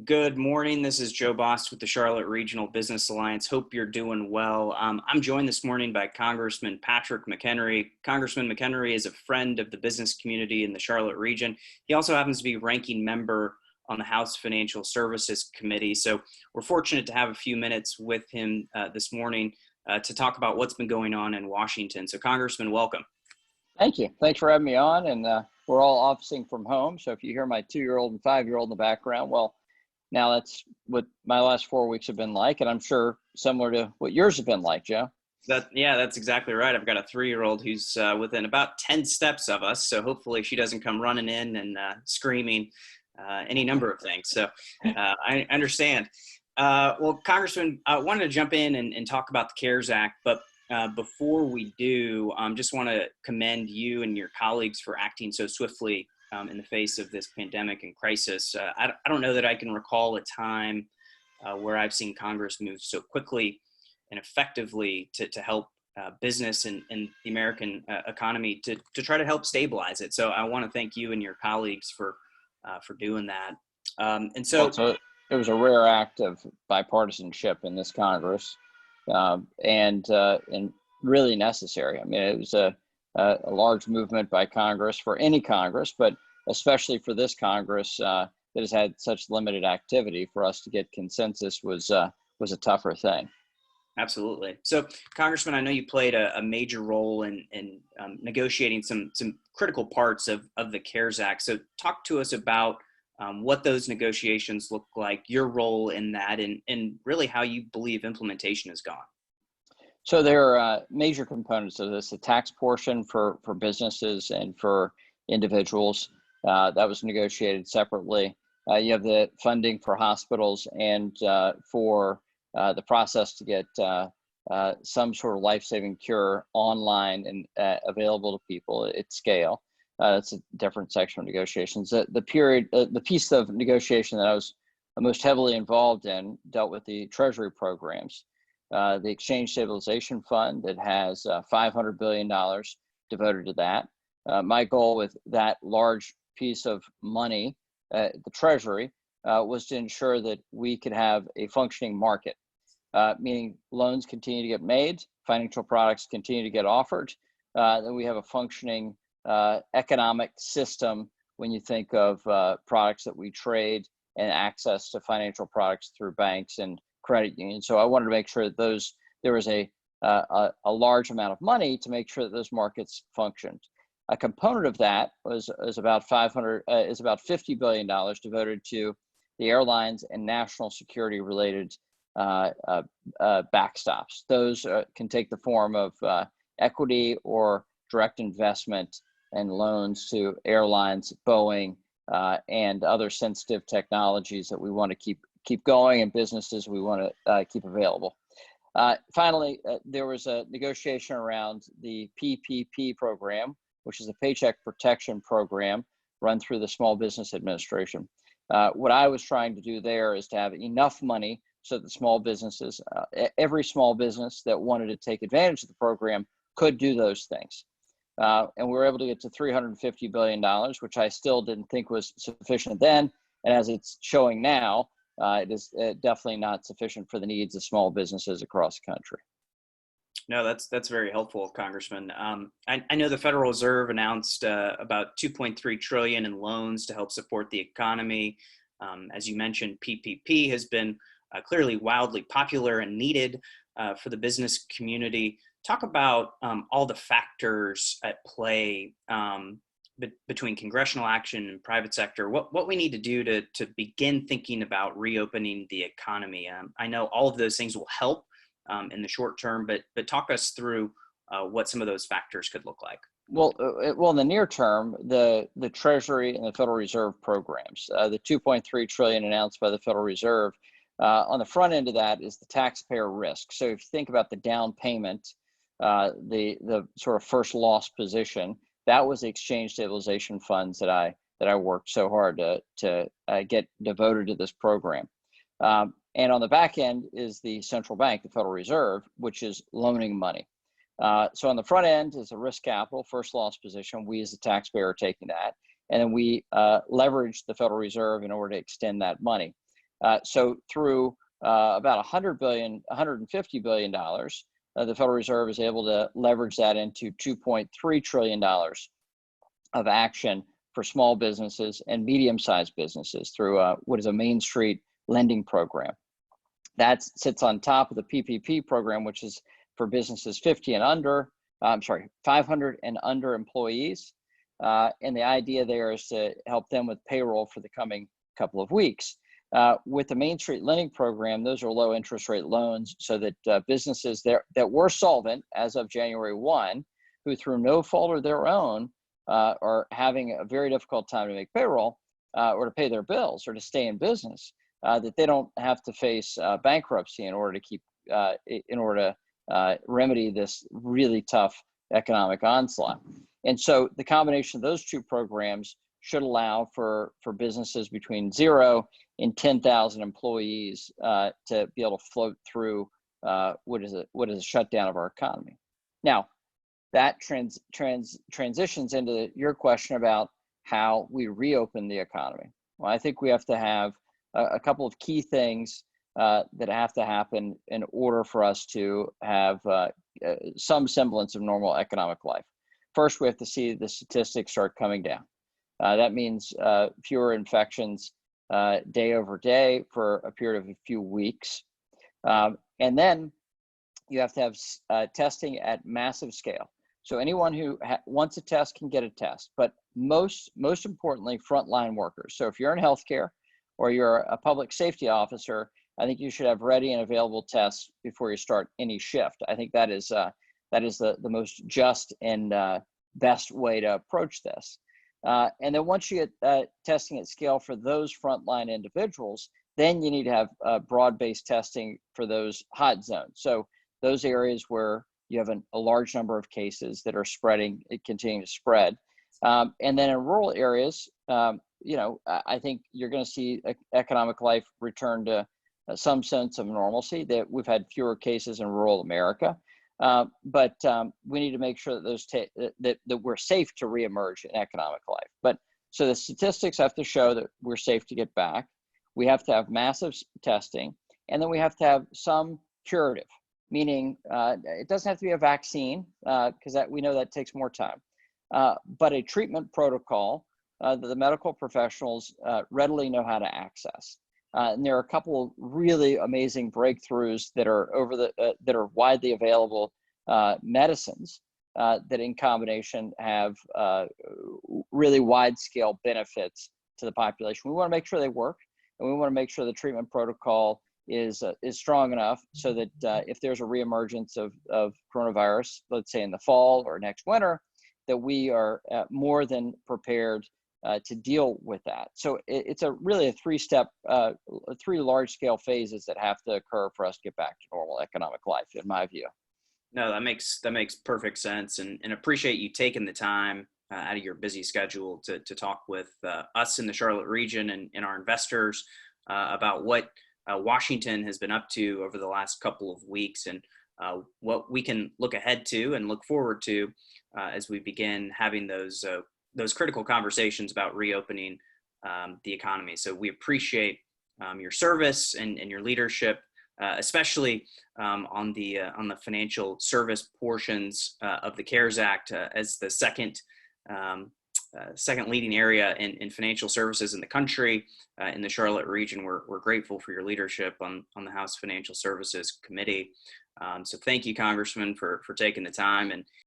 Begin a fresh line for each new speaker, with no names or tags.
Good morning. This is Joe Bost with the Charlotte Regional Business Alliance. Hope you're doing well. I'm joined this morning by Congressman Patrick McHenry. Congressman McHenry is a friend of the business community in the Charlotte region. He also happens to be ranking member on the House Financial Services Committee. So we're fortunate to have a few minutes with him this morning to talk about what's been going on in Washington. So Congressman, welcome.
Thank you. Thanks for having me on. And we're all officing from home. So if you hear my 2-year-old and 5-year-old in the background, well, now that's what my last 4 weeks have been like. And I'm sure similar to what yours have been like, Joe.
That's exactly right. I've got a 3-year-old who's within about 10 steps of us. So hopefully she doesn't come running in and screaming any number of things. So I understand. Well, Congressman, I wanted to jump in and talk about the CARES Act, but before we do, just want to commend you and your colleagues for acting so swiftly in the face of this pandemic and crisis. I don't know that I can recall a time where I've seen Congress move so quickly and effectively to help business and the American economy to try to help stabilize it. So I want to thank you and your colleagues for doing that.
It was a rare act of bipartisanship in this Congress, and really necessary. I mean, it was a large movement by Congress for any Congress, but especially for this Congress that has had such limited activity. For us to get consensus was a tougher thing.
Absolutely. So, Congressman, I know you played a major role in negotiating some critical parts of the CARES Act. So, talk to us about what those negotiations look like, your role in that, and really how you believe implementation has gone.
So there are major components of this: the tax portion for businesses and for individuals that was negotiated separately. You have the funding for hospitals and for the process to get some sort of life-saving cure online and available to people at scale. That's a different section of negotiations. The piece of negotiation that I was most heavily involved in dealt with the Treasury programs. The Exchange Stabilization Fund that has $500 billion devoted to that. My goal with that large piece of money, the Treasury, was to ensure that we could have a functioning market, meaning loans continue to get made, financial products continue to get offered, that we have a functioning economic system when you think of products that we trade and access to financial products through banks and credit unions. So I wanted to make sure that there was a large amount of money to make sure that those markets functioned. A component of that is about $50 billion devoted to the airlines and national security related backstops. Those can take the form of equity or direct investment and loans to airlines, Boeing, and other sensitive technologies that we want to keep going, and businesses we want to keep available. Finally, there was a negotiation around the PPP program, which is a Paycheck Protection Program run through the Small Business Administration. What I was trying to do there is to have enough money so that small businesses, every small business that wanted to take advantage of the program could do those things. And we were able to get to $350 billion, which I still didn't think was sufficient then. And as it's showing now, it is definitely not sufficient for the needs of small businesses across the country.
No, that's very helpful, Congressman. I know the Federal Reserve announced about $2.3 trillion in loans to help support the economy. As you mentioned, PPP has been clearly wildly popular and needed for the business community. Talk about all the factors at play between congressional action and private sector, what we need to do to begin thinking about reopening the economy. I know all of those things will help in the short term, but talk us through what some of those factors could look like.
Well, in the near term, the Treasury and the Federal Reserve programs, the $2.3 trillion announced by the Federal Reserve, on the front end of that is the taxpayer risk. So if you think about the down payment, the sort of first loss position, that was the Exchange Stabilization Funds that I worked so hard to get devoted to this program. And on the back end is the central bank, the Federal Reserve, which is loaning money. So on the front end is a risk capital, first loss position. We as the taxpayer are taking that. And then we leverage the Federal Reserve in order to extend that money. So through about $150 billion, the Federal Reserve is able to leverage that into $2.3 trillion of action for small businesses and medium-sized businesses through what is a Main Street lending program. That sits on top of the PPP program, which is for businesses 500 and under employees. And the idea there is to help them with payroll for the coming couple of weeks. With the Main Street lending program, those are low interest rate loans so that businesses that were solvent as of January 1, who through no fault of their own are having a very difficult time to make payroll or to pay their bills or to stay in business, that they don't have to face bankruptcy in order to remedy this really tough economic onslaught. And so the combination of those two programs should allow for businesses between 0 and 10,000 employees to be able to float through what is a shutdown of our economy. Now, that transitions into your question about how we reopen the economy. Well, I think we have to have a couple of key things that have to happen in order for us to have some semblance of normal economic life. First, we have to see the statistics start coming down. That means fewer infections day over day for a period of a few weeks. And then you have to have testing at massive scale. So anyone who wants a test can get a test, but most importantly, frontline workers. So if you're in healthcare or you're a public safety officer, I think you should have ready and available tests before you start any shift. I think that is the most just and best way to approach this. And then once you get testing at scale for those frontline individuals, then you need to have broad-based testing for those hot zones. So those areas where you have a large number of cases that are continuing to spread. And then in rural areas, I think you're going to see economic life return to some sense of normalcy. That we've had fewer cases in rural America, but we need to make sure that that we're safe to reemerge in economic life. But so the statistics have to show that we're safe to get back. We have to have massive testing, and then we have to have some curative, meaning it doesn't have to be a vaccine because we know that takes more time, but a treatment protocol that the medical professionals readily know how to access. And there are a couple of really amazing breakthroughs that are that are widely available medicines that in combination have really wide-scale benefits to the population. We want to make sure they work, and we want to make sure the treatment protocol is strong enough so that if there's a reemergence of coronavirus, let's say in the fall or next winter, that we are more than prepared to deal with that. So it's really a three large-scale phases that have to occur for us to get back to normal economic life, in my view.
No, that makes perfect sense, and appreciate you taking the time out of your busy schedule to talk with us in the Charlotte region and our investors about what Washington has been up to over the last couple of weeks and what we can look ahead to and look forward to as we begin having those critical conversations about reopening the economy. So we appreciate your service and your leadership, especially on the financial service portions of the CARES Act as the second leading area in financial services in the country. In the Charlotte region, we're grateful for your leadership on the House Financial Services Committee. So thank you, Congressman, for taking the time. And